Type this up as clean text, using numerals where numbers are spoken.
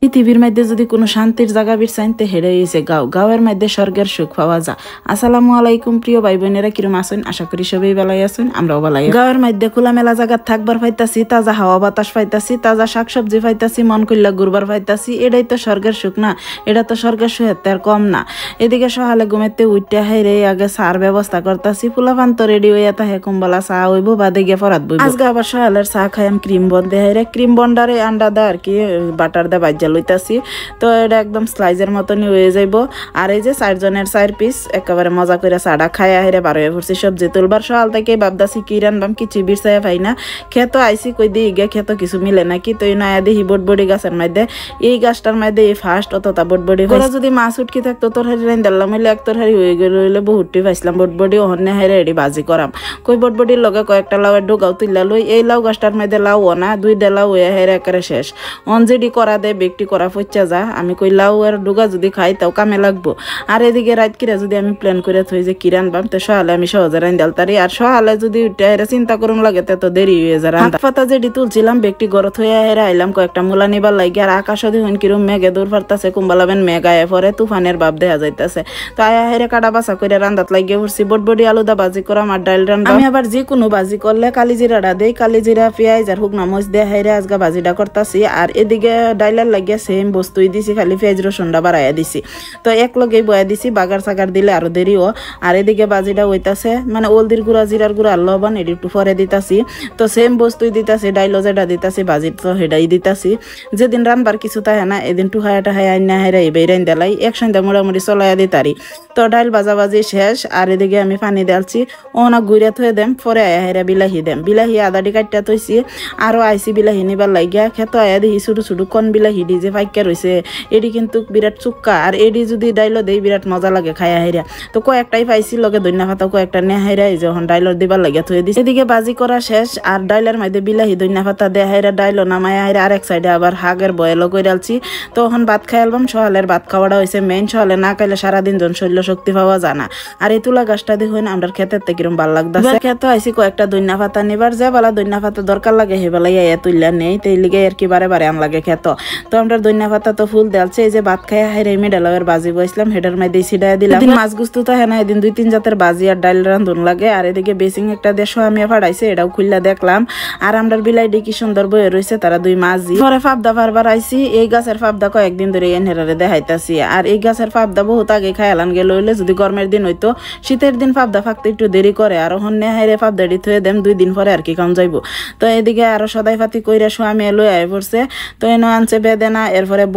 পৃথিবীর মধ্যে যদি কোনো শান্তির জায়গা বিরসাইনতে হেরে হয়েছে গাঁয়ের মধ্যে স্বর্গের সুখ পাওয়া যায়। আসসালামু আলাইকুম প্রিয় ভাই বোনেরা, কিরম আছেন? আশা করি সবাই ভালোই আছেন, আমরাও ভালোই। গাঁয়ের মধ্যে খোলামেলা জায়গা থাকবার পাইতাছি, তাজা হাওয়া বাতাস পাইতাছি, তাজা শাকসবজি পাইতাছি, মন কইলা ঘুরবার পাইতাছি। এটাই তো স্বর্গের সুখ না? এটা তো স্বর্গের সুখের আর কম না। এদিকে সকালে ঘুমেতে উঠতে হাইরে আগে চার ব্যবস্থা করতাছি, পোলাপান তো রেডি হইয়া তাহে কুম্বলা চা হইব, বাদে গিয়ে ফরাত বইব। আজকে আবার সকালের চা খাইম ক্রিম বন দে হাইরে, ক্রিম বন্ডারে আন্ডা দা আর কি বাটার দা বাজ্যা লইতাছি। তো এটা একদম স্লাইজের মতনই হয়ে যাইব। আর এই যে 4 জনের 4 পিস একেবারে মজা করে চাটা খাইয়া হেরে বার হয়ে পড়ছি সবজি তুলবার। সকাল থেকে ভাবতাছি কি রানবাম, কিছু বিরসাইয়া পাই না। খেত আইসি কই দিই গে খেত কিছু মিলে নাকি, তো এই নয়া দেখি বটবড়ি গাছের মধ্যে, এই গাছটার মধ্যে এই ফার্স্ট অতটা বটবড়ি করে। যদি মাছ উটকি থাকতো তরহারি রাইন দিলাম, হইলে এক তরহারি হয়ে গেল, হইলে বহুটি পাইছিলাম। বটবড়ি অহনে হাইরে এডি ভাজি করাম। কই বটবড়ির লগে কয়েকটা লাউয়ের ডোগাও তুললা লই। এই লাউ গাছটার মধ্যে লাউ না, 2 লাউ হয়ে হেরে একেবারে শেষ। অঞ্জেডি করা দে বেগটি করা ফচ্চা যা। আমি কই লাউ আর ডোগা যদি খাই তাও কামে লাগবো। আর এদিকে রাত কিরা যদি আমি প্ল্যান করে থই যে কি রানবাম, তো সকালে আমি সহজে রাইন দিলতারি। আর সকালে যদি উঠে হেরে চিন্তা করুন লাগে তো দেরি হয়ে যায়। হাত পাতা যেটি তুলছিলাম বেগটি গরত হয়ে হেরে আইলাম কয়েকটা মূলা নিবার লাগে। আর আকাশ দেখুন কিরম মেঘে দূর ফারতাছে, কুম্বালাবেন মেঘ আয়া পরে তুফানের ভাব দেখা যাইতাছে। তো আয়া হেরে কাটা বাসা করে রান্দাত লাগিয়ে পড়ছি। বটবডি আলুদা ভাজি করাম আর ডাইল রান্না। আমি আবার যে কোনো ভাজি করলে কালিজিরাটা দেই, কালিজিরা পেঁয়াজ আর শুকনা মরিচ দিয়ে হেরে আজকে ভাজিটা করতাছি। আর এদিকে ডাইলার লাগিয়ে সেম বস্তুই দিছি, খালি পেঁয়াজ রসুনটা বাড়াইয়া দিছি। তো এক লগেই বয়া দিছি, বাগার সাগার দিলে আরো দেরিও। আর এদিকে ভাজিটা হইতাছে, মানে হলদির গুঁড়া জিরার গুঁড়া আর লবণ এটি একটু পরে দিতাছি। তো সেম বস্তুই দিতাছি, ডাইলো যেটা দিতাছি ভাজি তো সেটাই দিতাছি। যেদিন রানবার কিছু থাকে না, এদিন টুহায়া টাহায়া আইনা হেরা এবার রাইন দেলাই একসঙ্গে মোটামুটি চলাইয়া দিতারি। তো ডাইল ভাজাভাজি শেষ। আর এদিকে আমি পানি ডালছি, ওনা গুড়িয়া থয়ে দেম, পরে আয়া হেরা বিলাহি দেম। বিলাহি আদাটি কাটটা থইছি, আরও আইসি বিলাহি নিবার লাগিয়া। খেত আয়া দেখি ছোটো ছোটো কন বিলাহি দি যে ফাইকা রয়েছে, এটি কিন্তু বিরাট চুক্কা। আর এটি যদি ডাইলো দেই বিরাট মজা লাগে খাইয়া হেরা। তো কয়েকটাই পাইছি, লগে ধনিয়া পাতা কয়েকটা নে হেরা যখন ডাইলর দিবার লাগিয়া থয়ে দিছি। এদিকে ভাজি করা শেষ। আর ডাইলের মধ্যে বিলাহি ধনিয়া পাতা দেয়া হেরা ডাইলো নামায়া হেরা আরেক সাইডে আবার হাগের বয়েলও করে ডালছি। তখন ভাত খাই আলবাম। সকালের ভাত খাওয়াটা হয়েছে মেইন। সকালে না খাইলে সারাদিন জন শরীর শক্তি পাওয়া যায় না। আর এই তুলা গাছটা দেখুন আমরা ক্ষেতের থেকে কিরম ভাল লাগতেছে। খেত আইসি কয়েকটা ধনিয়া পাতা নিবার, যে বেলা ধনিয়া পাতা দরকার লাগে হেবেলাই ইয়া তুললা নেই, তাই লিগে আর কি বারে বারে আন লাগে খেত। তো আমরা ধনিয়া পাতা তো ফুল দেলছে। এই যে ভাত খাই হাইরে মেডালাওয়ের বাজি বসলাম, হেডার মধ্যে সিডাই দিলাম। মাছ গুস্তু তো হ্যাঁ না, এদিন 2-3 জাতের বাজি আর ডাইল রান্ধুন লাগে। আর এদিকে বেসিং একটা দেশও আমি ফাড়াইছে, এটাও খুললা দেখলাম। আর আমরা বিলাইডি কি সুন্দর বয়ে রয়েছে, তারা 2 মাঝি পরে ফাবদা ফারবার আইসি। এই গাছের ফাবদা কয়েকদিন ধরে এনহেরারে দেখাইতাছি। আর এই গাছের ফাবদা বহুত আগে খায়ালান গেল, হইলে যদি গরমের দিন হইতো, শীতের দিন ফাবদা ফাঁকতে একটু দেরি করে। আর হন্যে হাইরে ফাবদাটি থয়ে দেম, 2 দিন পরে আর কি কাম যাইব। তো এদিকে আরো সদাই ফাতি কইরা স্বামী লই আয় পড়ছে। তো এনে আনছে বেদেনা, এরপরে